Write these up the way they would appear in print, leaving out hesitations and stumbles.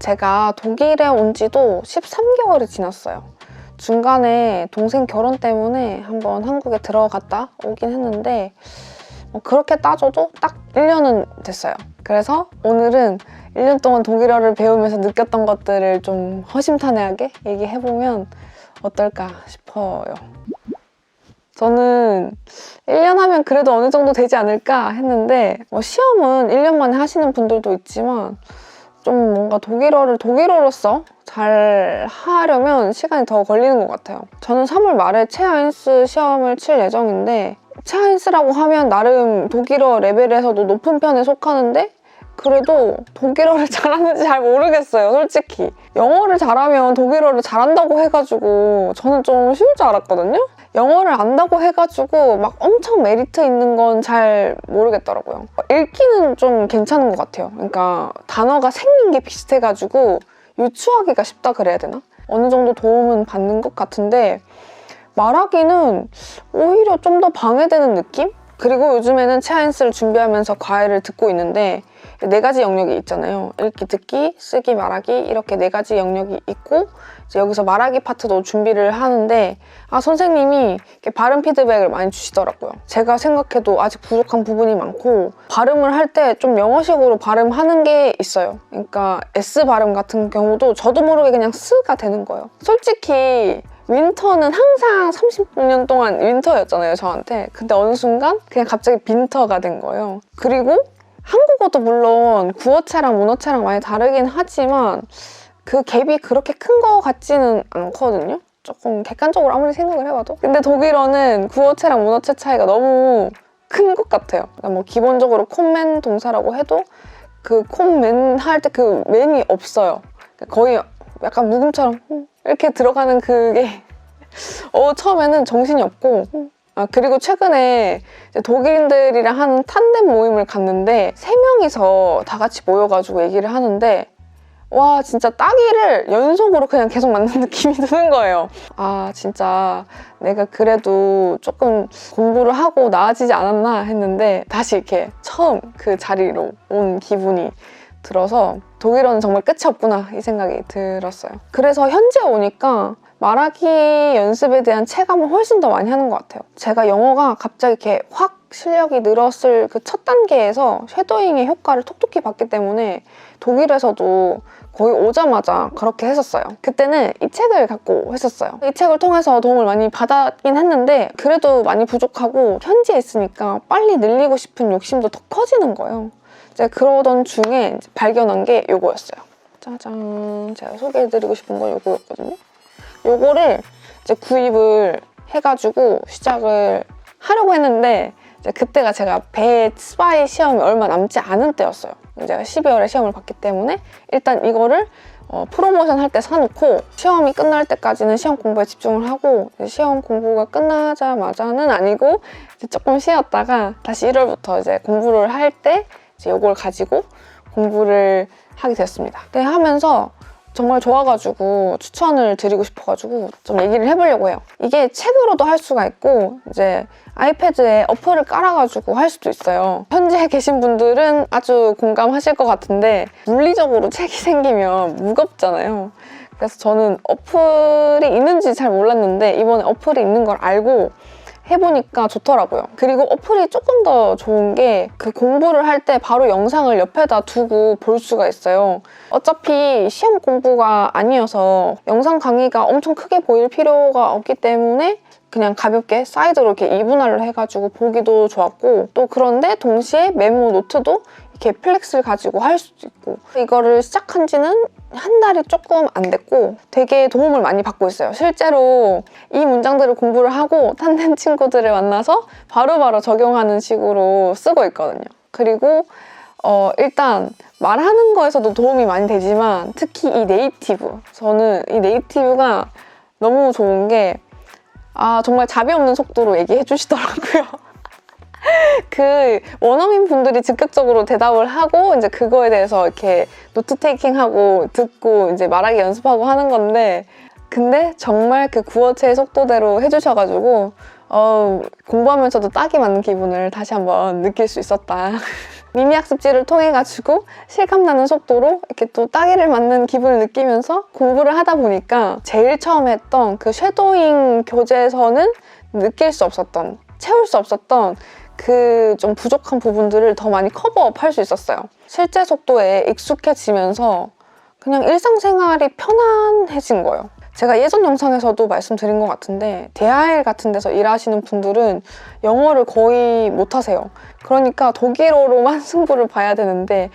제가 독일에 온 지도 13개월이 지났어요. 중간에 동생 결혼 때문에 한번 한국에 들어갔다 오긴 했는데 그렇게 따져도 딱 1년은 됐어요. 그래서 오늘은 1년 동안 독일어를 배우면서 느꼈던 것들을 좀 허심탄회하게 얘기해보면 어떨까 싶어요. 저는 1년 하면 그래도 어느 정도 되지 않을까 했는데 시험은 1년 만에 하시는 분들도 있지만 좀 뭔가 독일어로서 잘 하려면 시간이 더 걸리는 것 같아요. 저는 3월 말에 체아인스 시험을 칠 예정인데 체아인스라고 하면 나름 독일어 레벨에서도 높은 편에 속하는데 그래도 독일어를 잘하는지 잘 모르겠어요, 솔직히. 영어를 잘하면 독일어를 잘한다고 해가지고 저는 좀 쉬울 줄 알았거든요? 영어를 안다고 해가지고 막 엄청 메리트 있는 건 잘 모르겠더라고요. 읽기는 좀 괜찮은 것 같아요. 그러니까 단어가 생긴 게 비슷해가지고 유추하기가 쉽다 그래야 되나? 어느 정도 도움은 받는 것 같은데 말하기는 오히려 좀 더 방해되는 느낌? 그리고 요즘에는 체아인스를 준비하면서 과외를 듣고 있는데 4가지 영역이 있잖아요. 읽기, 듣기, 쓰기, 말하기 이렇게 4가지 영역이 있고 이제 여기서 말하기 파트도 준비를 하는데 선생님이 이렇게 발음 피드백을 많이 주시더라고요. 제가 생각해도 아직 부족한 부분이 많고 발음을 할 때 좀 영어식으로 발음하는 게 있어요. 그러니까 S 발음 같은 경우도 저도 모르게 그냥 스가 되는 거예요. 솔직히 윈터는 항상 30년 동안 윈터였잖아요, 저한테. 근데 어느 순간 그냥 갑자기 빈터가 된 거예요. 그리고 한국어도 물론 구어체랑 문어체랑 많이 다르긴 하지만 그 갭이 그렇게 큰 거 같지는 않거든요. 조금 객관적으로 아무리 생각을 해봐도. 근데 독일어는 구어체랑 문어체 차이가 너무 큰 것 같아요. 그러니까 뭐 기본적으로 콘맨 동사라고 해도 그 콘맨 할 때 그 맨이 없어요. 거의 약간 묵음처럼 이렇게 들어가는 그게 처음에는 정신이 없고 그리고 최근에 독일인들이랑 하는 탄덴 모임을 갔는데 3명이서 다 같이 모여가지고 얘기를 하는데 와 진짜 따기를 연속으로 그냥 계속 맞는 느낌이 드는 거예요. 진짜 내가 그래도 조금 공부를 하고 나아지지 않았나 했는데 다시 이렇게 처음 그 자리로 온 기분이 들어서 독일어는 정말 끝이 없구나 이 생각이 들었어요. 그래서 현지에 오니까 말하기 연습에 대한 체감을 훨씬 더 많이 하는 것 같아요. 제가 영어가 갑자기 이렇게 확 실력이 늘었을 그 첫 단계에서 쉐도잉의 효과를 톡톡히 봤기 때문에 독일에서도 거의 오자마자 그렇게 했었어요. 그때는 이 책을 갖고 했었어요. 이 책을 통해서 도움을 많이 받았긴 했는데 그래도 많이 부족하고 현지에 있으니까 빨리 늘리고 싶은 욕심도 더 커지는 거예요. 제가 그러던 중에 발견한 게 요거였어요. 짜잔! 제가 소개해드리고 싶은 건 요거였거든요. 요거를 이제 구입을 해가지고 시작을 하려고 했는데 이제 그때가 제가 배2 시험이 얼마 남지 않은 때였어요. 제가 12월에 시험을 봤기 때문에 일단 이거를 프로모션 할 때 사놓고 시험이 끝날 때까지는 시험 공부에 집중을 하고 시험 공부가 끝나자마자는 아니고 이제 조금 쉬었다가 다시 1월부터 이제 공부를 할 때 이제 이걸 가지고 공부를 하게 됐습니다. 근데 하면서 정말 좋아가지고 추천을 드리고 싶어가지고 좀 얘기를 해보려고 해요. 이게 책으로도 할 수가 있고 이제 아이패드에 어플을 깔아가지고 할 수도 있어요. 현지에 계신 분들은 아주 공감하실 것 같은데 물리적으로 책이 생기면 무겁잖아요. 그래서 저는 어플이 있는지 잘 몰랐는데 이번에 어플이 있는 걸 알고 해보니까 좋더라고요. 그리고 어플이 조금 더 좋은 게 그 공부를 할 때 바로 영상을 옆에다 두고 볼 수가 있어요. 어차피 시험 공부가 아니어서 영상 강의가 엄청 크게 보일 필요가 없기 때문에 그냥 가볍게 사이드로 이렇게 이분할로 해가지고 보기도 좋았고 또 그런데 동시에 메모 노트도 이렇게 플렉스를 가지고 할 수도 있고 이거를 시작한 지는 한 달이 조금 안 됐고 되게 도움을 많이 받고 있어요. 실제로 이 문장들을 공부를 하고 탄덴 친구들을 만나서 바로바로 적용하는 식으로 쓰고 있거든요. 그리고 일단 말하는 거에서도 도움이 많이 되지만 특히 이 네이티브 저는 이 네이티브가 너무 좋은 게 정말 자비 없는 속도로 얘기해 주시더라고요. 그 원어민 분들이 즉각적으로 대답을 하고 이제 그거에 대해서 이렇게 노트 테이킹하고 듣고 이제 말하기 연습하고 하는 건데 근데 정말 그 구어체의 속도대로 해주셔가지고 공부하면서도 딱이 맞는 기분을 다시 한번 느낄 수 있었다. 미니 학습지를 통해 가지고 실감나는 속도로 이렇게 또 따귀를 맞는 기분을 느끼면서 공부를 하다 보니까 제일 처음 했던 그 쉐도잉 교재에서는 느낄 수 없었던, 채울 수 없었던 그 좀 부족한 부분들을 더 많이 커버업 할 수 있었어요. 실제 속도에 익숙해지면서 그냥 일상생활이 편안해진 거예요. 제가 예전 영상에서도 말씀드린 것 같은데 DHL 같은 데서 일하시는 분들은 영어를 거의 못하세요. 그러니까 독일어로만 승부를 봐야 되는데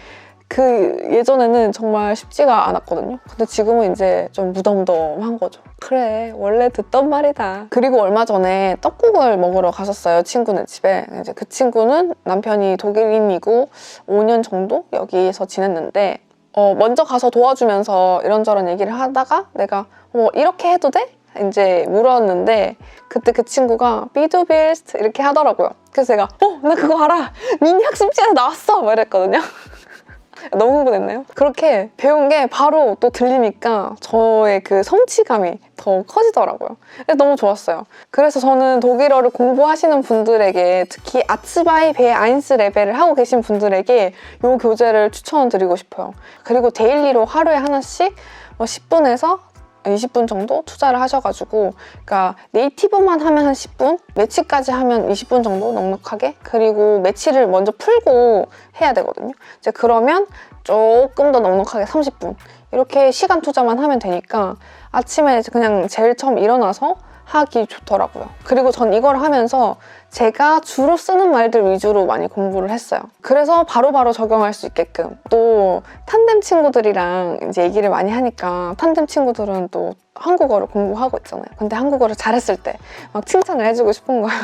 그 예전에는 정말 쉽지가 않았거든요. 근데 지금은 이제 좀 무덤덤한 거죠. 그래, 원래 듣던 말이다. 그리고 얼마 전에 떡국을 먹으러 갔었어요, 친구네 집에. 이제 그 친구는 남편이 독일인이고 5년 정도 여기서 지냈는데 먼저 가서 도와주면서 이런저런 얘기를 하다가 내가 이렇게 해도 돼? 이제 물었는데 그때 그 친구가 비두빌스트 이렇게 하더라고요. 그래서 제가 나 그거 알아! 미니 학습지에서 나왔어! 막 이랬거든요. 너무 흥분했나요? 그렇게 배운 게 바로 또 들리니까 저의 그 성취감이 더 커지더라고요. 그래서 너무 좋았어요. 그래서 저는 독일어를 공부하시는 분들에게, 특히 아츠바이 베아인스 레벨을 하고 계신 분들에게 이 교재를 추천드리고 싶어요. 그리고 데일리로 하루에 하나씩 10분에서 20분 정도 투자를 하셔가지고, 그러니까 네이티브만 하면 한 10분, 매치까지 하면 20분 정도 넉넉하게, 그리고 매치를 먼저 풀고 해야 되거든요. 이제 그러면 조금 더 넉넉하게 30분 이렇게 시간 투자만 하면 되니까 아침에 그냥 제일 처음 일어나서 하기 좋더라고요. 그리고 전 이걸 하면서 제가 주로 쓰는 말들 위주로 많이 공부를 했어요. 그래서 바로바로 적용할 수 있게끔. 또 탄뎀 친구들이랑 이제 얘기를 많이 하니까 탄뎀 친구들은 또 한국어를 공부하고 있잖아요. 근데 한국어를 잘했을 때 막 칭찬을 해주고 싶은 거예요.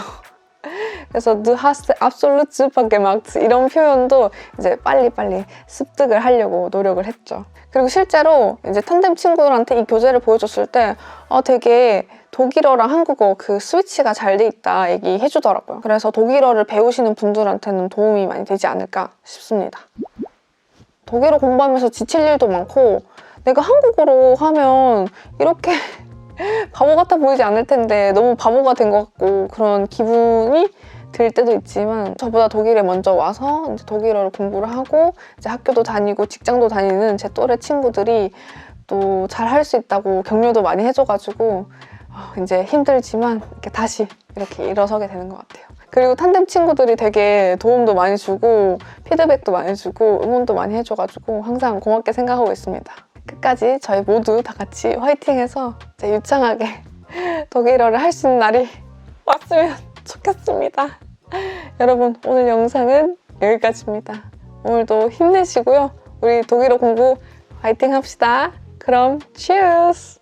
그래서 Du hast absolut super gemacht 이런 표현도 이제 빨리빨리 습득을 하려고 노력을 했죠. 그리고 실제로 이제 탄뎀 친구들한테 이 교재를 보여줬을 때 되게 독일어랑 한국어 그 스위치가 잘 돼 있다 얘기해 주더라고요. 그래서 독일어를 배우시는 분들한테는 도움이 많이 되지 않을까 싶습니다. 독일어 공부하면서 지칠 일도 많고 내가 한국어로 하면 이렇게 바보 같아 보이지 않을 텐데 너무 바보가 된 것 같고 그런 기분이 들 때도 있지만, 저보다 독일에 먼저 와서 이제 독일어를 공부를 하고 이제 학교도 다니고 직장도 다니는 제 또래 친구들이 또 잘 할 수 있다고 격려도 많이 해줘가지고 이제 힘들지만 이렇게 다시 이렇게 일어서게 되는 것 같아요. 그리고 탄뎀 친구들이 되게 도움도 많이 주고 피드백도 많이 주고 응원도 많이 해줘가지고 항상 고맙게 생각하고 있습니다. 끝까지 저희 모두 다 같이 화이팅해서 이제 유창하게 독일어를 할 수 있는 날이 왔으면 좋겠습니다. 여러분, 오늘 영상은 여기까지입니다. 오늘도 힘내시고요. 우리 독일어 공부 화이팅 합시다. 그럼 cheers!